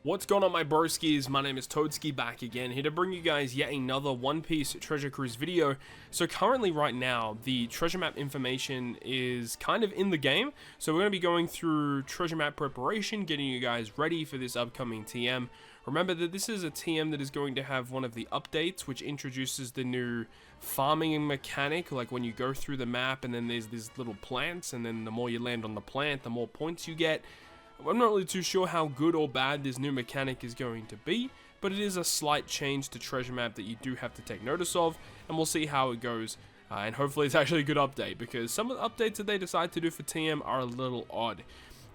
What's going on, my broskiis? My name is Toadskii, back again, here to bring you guys yet another One Piece Treasure Cruise video. So currently right now, the treasure map information is kind of in the game. So we're going to be going through treasure map preparation, getting you guys ready for this upcoming TM. Remember that this is a TM that is going to have one of the updates, which introduces the new farming mechanic, like when you go through the map and then there's these little plants, and then the more you land on the plant, the more points you get. I'm not really too sure how good or bad this new mechanic is going to be, but it is a slight change to treasure map that you do have to take notice of, and we'll see how it goes. And hopefully it's actually a good update, because some of the updates that they decide to do for TM are a little odd.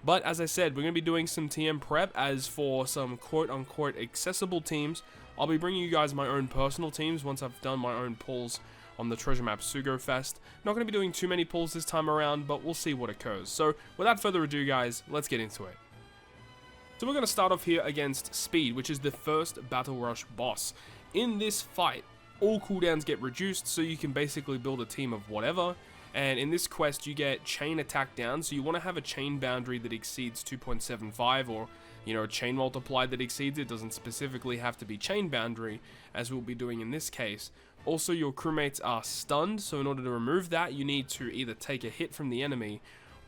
But as I said, we're going to be doing some TM prep. As for some quote-unquote accessible teams, I'll be bringing you guys my own personal teams once I've done my own pulls on the treasure map Sugo Fest. Not going to be doing too many pulls this time around, but we'll see what occurs. So without further ado, guys, let's get into it. So we're going to start off here against Speed, which is the first Battle Rush boss. In this fight, all cooldowns get reduced, so you can basically build a team of whatever. And in this quest, you get chain attack down, so you want to have a chain boundary that exceeds 2.75, or, you know, a chain multiply that exceeds it. Doesn't specifically have to be chain boundary, as we'll be doing in this case. Also, your crewmates are stunned, so in order to remove that, you need to either take a hit from the enemy,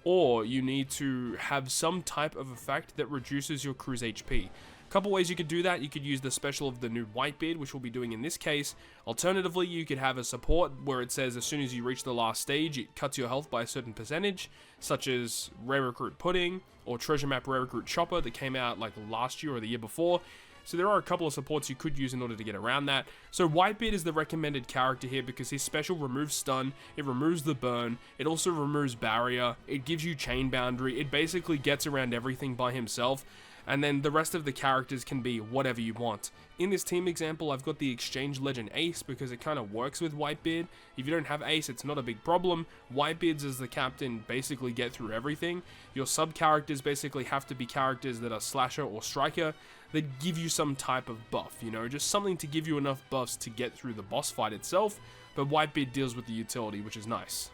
or you need to have some type of effect that reduces your crew's HP. A couple ways you could do that. You could use the special of the new Whitebeard, which we'll be doing in this case. Alternatively, you could have a support where it says as soon as you reach the last stage, it cuts your health by a certain percentage, such as Rare Recruit Pudding, or Treasure Map Rare Recruit Chopper that came out like last year or the year before. So there are a couple of supports you could use in order to get around that. So Whitebeard is the recommended character here because his special removes stun, it removes the burn, it also removes barrier, it gives you chain boundary, it basically gets around everything by himself. And then the rest of the characters can be whatever you want. In this team example, I've got the Exchange Legend Ace because it kind of works with Whitebeard. If you don't have Ace, it's not a big problem. Whitebeards as the captain basically get through everything. Your sub-characters basically have to be characters that are Slasher or Striker that give you some type of buff, you know, just something to give you enough buffs to get through the boss fight itself, but Whitebeard deals with the utility, which is nice.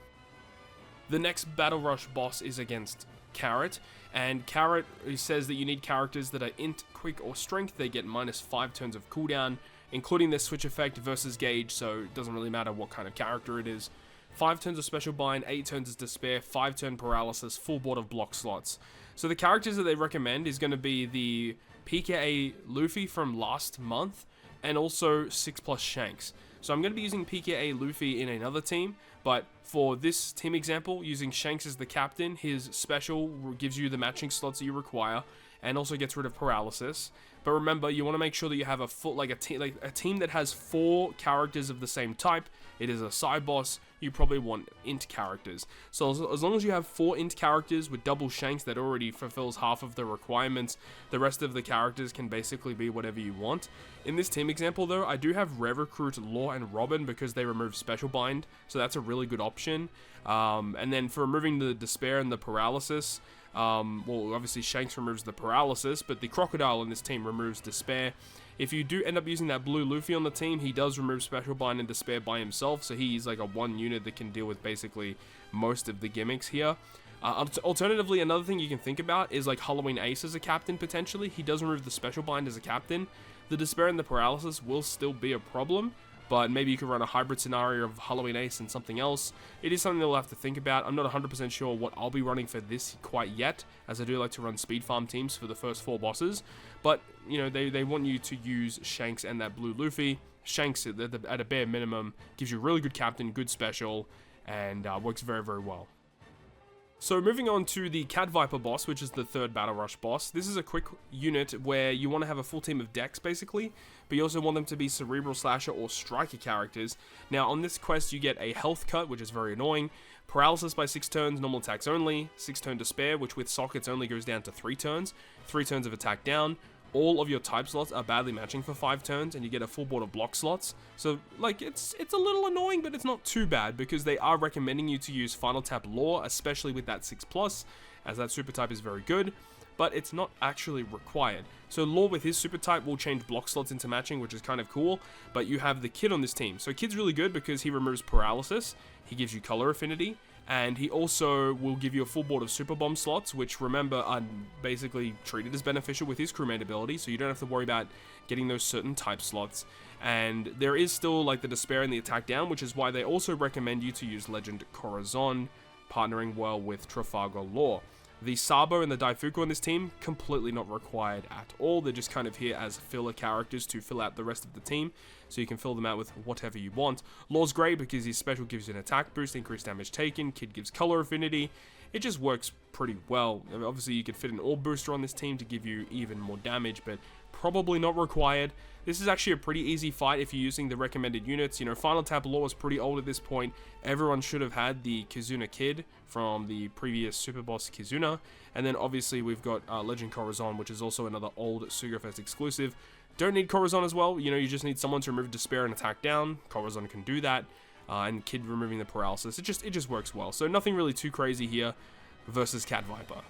The next Battle Rush boss is against Carrot, and Carrot says that you need characters that are int, quick, or strength. They get -5 turns of cooldown, including their switch effect versus gauge, so it doesn't really matter what kind of character it is. 5 turns of special bind, 8 turns of despair, 5 turn paralysis, full board of block slots. So the characters that they recommend is going to be the PKA Luffy from last month, and also 6+ Shanks. So I'm going to be using PKA Luffy in another team, but for this team example, using Shanks as the captain, his special gives you the matching slots that you require, and also gets rid of paralysis. But remember, you want to make sure that you have a team that has 4 characters of the same type. It is a side boss. You probably want int characters. So as long as you have 4 int characters with double Shanks, that already fulfills half of the requirements. The rest of the characters can basically be whatever you want. In this team example though, I do have Rare Recruit, Law, and Robin because they remove special bind, so that's a really good option. And then for removing the despair and the paralysis, well, obviously Shanks removes the paralysis, but the Crocodile in this team removes despair. If you do end up using that blue Luffy on the team, he does remove special bind and despair by himself, so he's like a 1 unit that can deal with basically most of the gimmicks here. Alternatively, another thing you can think about is like Halloween Ace as a captain potentially. He does remove the special bind as a captain. The despair and the paralysis will still be a problem, but maybe you could run a hybrid scenario of Halloween Ace and something else. It is something that we'll have to think about. I'm not 100% sure what I'll be running for this quite yet, as I do like to run speed farm teams for the first 4 bosses. But, you know, they want you to use Shanks and that blue Luffy. Shanks, at a bare minimum, gives you a really good captain, good special, and works very, very well. So moving on to the Cat Viper boss, which is the 3rd Battle Rush boss. This is a quick unit where you want to have a full team of decks basically, but you also want them to be Cerebral Slasher or Striker characters. Now on this quest you get a health cut, which is very annoying, paralysis by 6 turns, normal attacks only, 6 turn despair, which with sockets only goes down to 3 turns, 3 turns of attack down. All of your type slots are badly matching for 5 turns, and you get a full board of block slots. So, like, it's a little annoying, but it's not too bad, because they are recommending you to use Final Tap Law, especially with that 6+, as that super type is very good, but it's not actually required. So Law with his super type will change block slots into matching, which is kind of cool, but you have the Kid on this team. So Kid's really good because he removes paralysis, he gives you color affinity, And he also will give you a full board of super bomb slots, which remember are basically treated as beneficial with his crewmate ability, so you don't have to worry about getting those certain type slots. And there is still like the despair and the attack down, which is why they also recommend you to use Legend Corazon, partnering well with Trafalgar Law. The Sabo and the Daifuku on this team, completely not required at all. They're just kind of here as filler characters to fill out the rest of the team, so you can fill them out with whatever you want. Law's great because his special gives you an attack boost, increased damage taken. Kid gives color affinity. It just works pretty well. I mean, obviously, you could fit an orb booster on this team to give you even more damage, but probably not required. This is actually a pretty easy fight if you're using the recommended units. You know, Final Tap Law is pretty old at this point. Everyone should have had the Kizuna Kid from the previous Super Boss Kizuna. And then obviously we've got Legend Corazon, which is also another old Sugafest exclusive. Don't need Corazon as well. You know, you just need someone to remove Despair and attack down. Corazon can do that. And Kid removing the paralysis. It just works well. So nothing really too crazy here versus Cat Viper.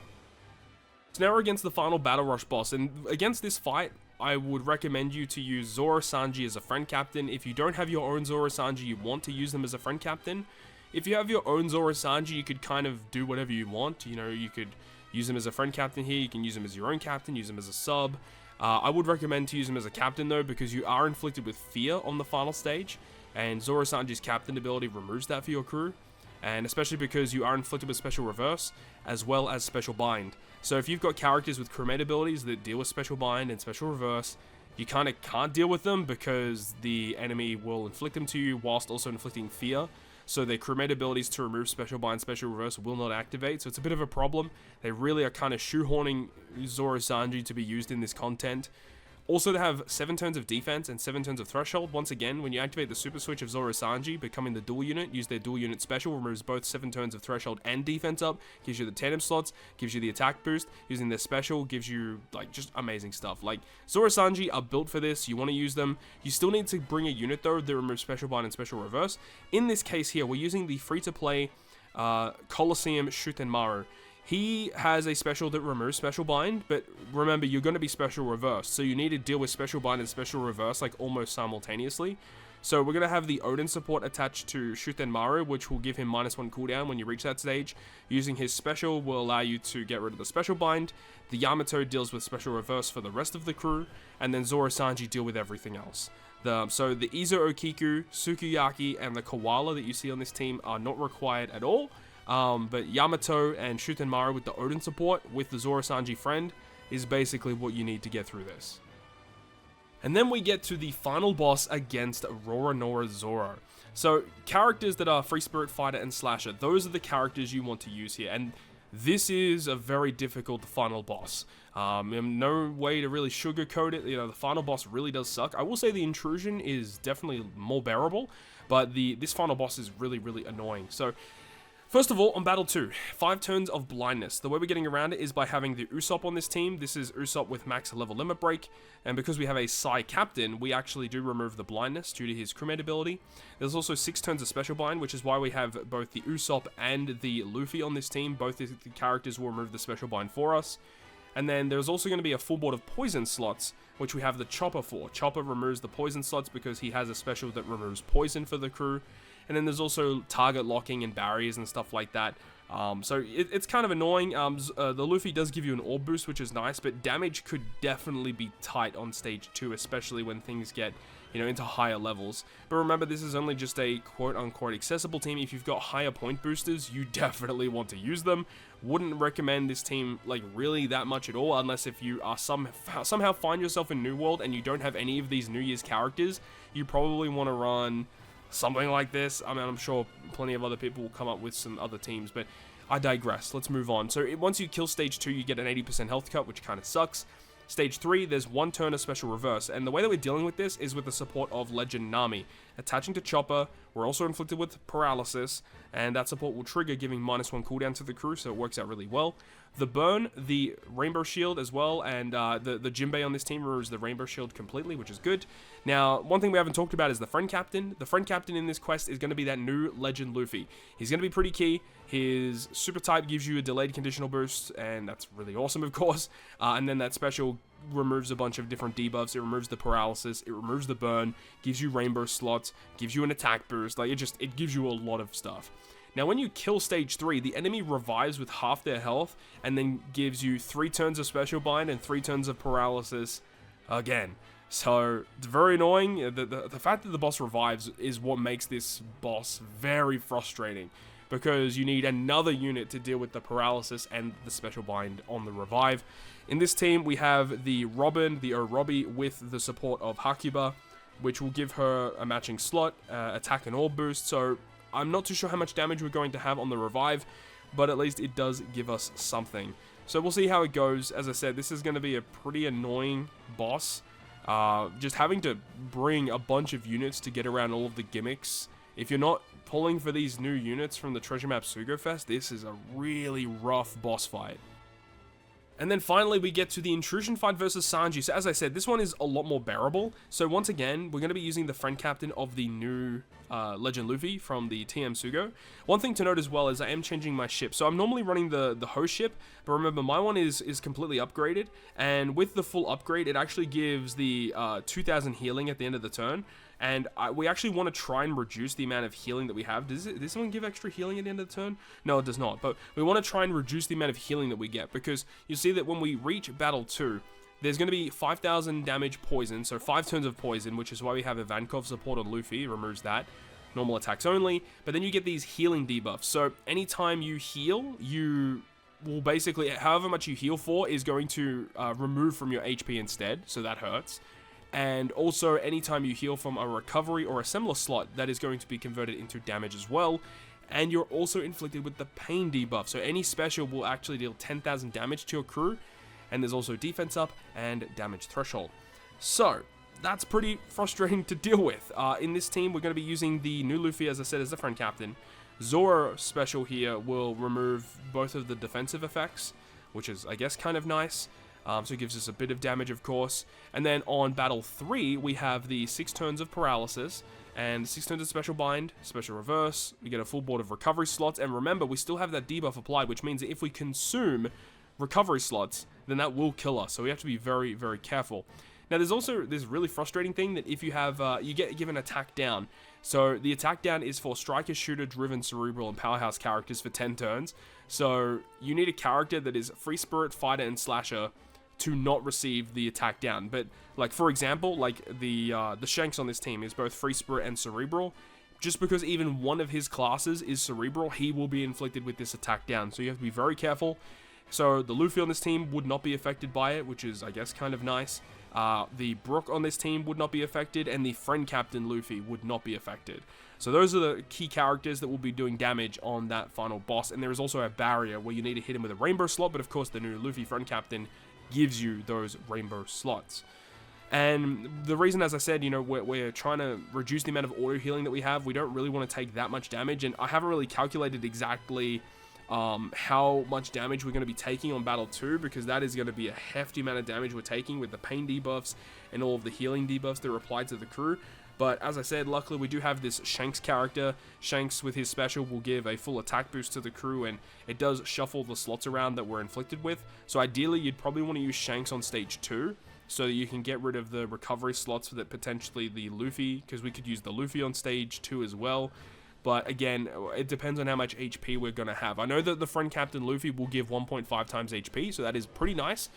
So now we're against the final Battle Rush boss. And against this fight, I would recommend you to use Zoro Sanji as a friend captain. If you don't have your own Zoro Sanji, you want to use them as a friend captain. If you have your own Zoro Sanji, you could kind of do whatever you want. You know, you could use him as a friend captain here. You can use him as your own captain, use him as a sub. I would recommend to use him as a captain though, because you are inflicted with fear on the final stage. And Zoro Sanji's captain ability removes that for your crew. And especially because you are inflicted with special reverse, as well as special bind. So if you've got characters with crewmate abilities that deal with special bind and special reverse, you kind of can't deal with them because the enemy will inflict them to you whilst also inflicting fear. So their crewmate abilities to remove special bind, special reverse will not activate. So it's a bit of a problem. They really are kind of shoehorning Zoro Sanji to be used in this content. Also, they have 7 turns of defense and 7 turns of threshold. Once again, when you activate the super switch of Zoro Sanji, becoming the dual unit, use their dual unit special, removes both 7 turns of threshold and defense up, gives you the tandem slots, gives you the attack boost, using their special, gives you, like, just amazing stuff. Like, Zoro Sanji are built for this, you want to use them. You still need to bring a unit, though, that removes special bind and special reverse. In this case here, we're using the free-to-play Colosseum Shutenmaru. He has a special that removes special bind, but remember, you're going to be special reverse, so you need to deal with special bind and special reverse like almost simultaneously. So we're going to have the Odin support attached to Shutenmaru, which will give him -1 cooldown when you reach that stage. Using his special will allow you to get rid of the special bind. The Yamato deals with special reverse for the rest of the crew, and then Zoro Sanji deal with everything else. So the Izo Okiku, Sukiyaki, and the Koala that you see on this team are not required at all. But Yamato and Shutenmaru with the Odin support, with the Zoro Sanji friend, is basically what you need to get through this. And then we get to the final boss against Roronoa Zoro. So, characters that are Free Spirit Fighter and Slasher, those are the characters you want to use here. And this is a very difficult final boss. No way to really sugarcoat it. You know, the final boss really does suck. I will say the Intrusion is definitely more bearable, but this final boss is really, really annoying. So, first of all, on Battle 2, 5 turns of Blindness. The way we're getting around it is by having the Usopp on this team. This is Usopp with max level limit break, and because we have a Sai captain, we actually do remove the Blindness due to his crewmate ability. There's also 6 turns of Special Bind, which is why we have both the Usopp and the Luffy on this team. Both the characters will remove the Special Bind for us. And then there's also going to be a full board of Poison slots, which we have the Chopper for. Chopper removes the Poison slots because he has a special that removes Poison for the crew. And then there's also target locking and barriers and stuff like that. So it's kind of annoying. The Luffy does give you an orb boost, which is nice, but damage could definitely be tight on stage 2, especially when things get, you know, into higher levels. But remember, this is only just a quote-unquote accessible team. If you've got higher point boosters, you definitely want to use them. Wouldn't recommend this team, like, really that much at all, unless if you are somehow find yourself in New World and you don't have any of these New Year's characters. You probably want to run something like this. I mean, I'm sure plenty of other people will come up with some other teams, but I digress. Let's move on. So once you kill stage 2, you get an 80% health cut, which kind of sucks. Stage 3, there's 1 turn of special reverse, and the way that we're dealing with this is with the support of Legend Nami. Attaching to Chopper, we're also inflicted with paralysis, and that support will trigger, giving -1 cooldown to the crew, so it works out really well. The burn, the Rainbow Shield as well, and the Jinbe on this team removes the Rainbow Shield completely, which is good. Now, one thing we haven't talked about is the Friend Captain. The Friend Captain in this quest is going to be that new Legend Luffy. He's going to be pretty key. His super type gives you a delayed conditional boost, and that's really awesome, of course. And then that special removes a bunch of different debuffs. It removes the paralysis, it removes the burn, gives you rainbow slots, gives you an attack boost. Like, it gives you a lot of stuff. Now, when you kill stage 3, the enemy revives with half their health and then gives you 3 turns of special bind and 3 turns of paralysis again. So, it's very annoying. The fact that the boss revives is what makes this boss very frustrating, because you need another unit to deal with the paralysis and the special bind on the revive. In this team, we have the Robin, the Orobi, with the support of Hakuba, which will give her a matching slot, attack and all boost. So I'm not too sure how much damage we're going to have on the revive, but at least it does give us something. So we'll see how it goes. As I said, this is going to be a pretty annoying boss. Just having to bring a bunch of units to get around all of the gimmicks. If you're not pulling for these new units from the Treasure Map Sugo Fest, this is a really rough boss fight. And then finally, we get to the Intrusion fight versus Sanji. So as I said, this one is a lot more bearable. So once again, we're going to be using the friend captain of the new Legend Luffy from the TM Sugo. One thing to note as well is I am changing my ship. So I'm normally running the host ship, but remember, my one is completely upgraded. And with the full upgrade, it actually gives the 2000 healing at the end of the turn. And we actually want to try and reduce the amount of healing that we have. Does someone give extra healing at the end of the turn? No, it does not. But we want to try and reduce the amount of healing that we get, because you see that when we reach Battle 2, there's going to be 5,000 damage poison, so 5 turns of poison, which is why we have a Vankov support on Luffy, removes that. Normal attacks only, but then you get these healing debuffs. So anytime you heal, you will basically, however much you heal for, is going to remove from your HP instead, so that hurts. And also, anytime you heal from a recovery or a similar slot, that is going to be converted into damage as well. And you're also inflicted with the pain debuff. So any special will actually deal 10,000 damage to your crew. And there's also defense up and damage threshold. So, that's pretty frustrating to deal with. In this team, we're going to be using the new Luffy, as I said, as the friend captain. Zoro special here will remove both of the defensive effects, which is, I guess, kind of nice. So it gives us a bit of damage, of course. And then on Battle 3, we have the 6 turns of paralysis and 6 turns of special bind, special reverse. We get a full board of recovery slots. And remember, we still have that debuff applied, which means that if we consume recovery slots, then that will kill us. So we have to be very, very careful. Now, there's also this really frustrating thing that if you have, you get given attack down. So the attack down is for striker, shooter, driven, cerebral, and powerhouse characters for 10 turns. So you need a character that is free spirit, fighter, and slasher to not receive the attack down. But like, for example, like the Shanks on this team is both free spirit and cerebral. Just because even one of his classes is cerebral, he will be inflicted with this attack down. So you have to be very careful. So the Luffy on this team would not be affected by it, which is, I guess, kind of nice. The Brook on this team would not be affected, and the friend captain Luffy would not be affected. So those are the key characters that will be doing damage on that final boss. And there is also a barrier where you need to hit him with a rainbow slot, but of course the new Luffy friend captain gives you those rainbow slots. And the reason, as I said, you know, we're trying to reduce the amount of auto healing that we have. We don't really want to take that much damage, and I haven't really calculated exactly how much damage we're going to be taking on Battle 2, because that is going to be a hefty amount of damage we're taking with the pain debuffs and all of the healing debuffs that are applied to the crew. But as I said, luckily we do have this Shanks character. Shanks with his special will give a full attack boost to the crew, and it does shuffle the slots around that we're inflicted with. So ideally, you'd probably want to use Shanks on stage 2, so that you can get rid of the recovery slots that potentially the Luffy, because we could use the Luffy on stage 2 as well. But again, it depends on how much HP we're going to have. I know that the friend captain Luffy will give 1.5 times HP, so that is pretty nice.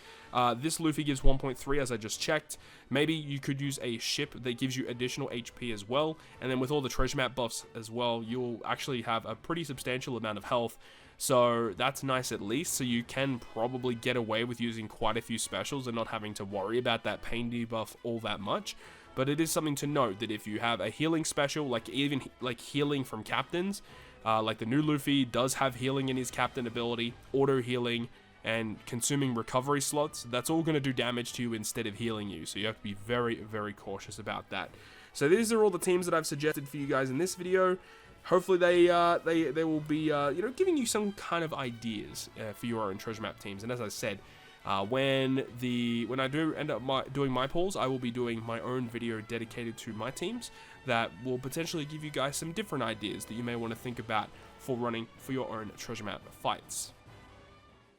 This Luffy gives 1.3, as I just checked. Maybe you could use a ship that gives you additional HP as well. And then with all the treasure map buffs as well, you'll actually have a pretty substantial amount of health. So that's nice at least. So you can probably get away with using quite a few specials and not having to worry about that pain debuff all that much. But it is something to note that if you have a healing special, like even like healing from captains, like the new Luffy does have healing in his captain ability, auto healing, and consuming recovery slots, that's all going to do damage to you instead of healing you. So you have to be very, very cautious about that. So these are all the teams that I've suggested for you guys in this video. Hopefully they will be you know, giving you some kind of ideas for your own treasure map teams. And as I said, when I do end up doing my polls, I will be doing my own video dedicated to my teams that will potentially give you guys some different ideas that you may want to think about for running for your own treasure map fights.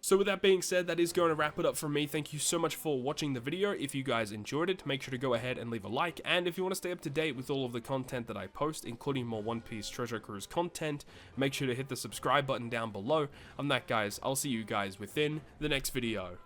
So with that being said, that is going to wrap it up from me. Thank you so much for watching the video. If you guys enjoyed it, make sure to go ahead and leave a like. And if you want to stay up to date with all of the content that I post, including more One Piece Treasure Cruise content, make sure to hit the subscribe button down below. On that, guys, I'll see you guys within the next video.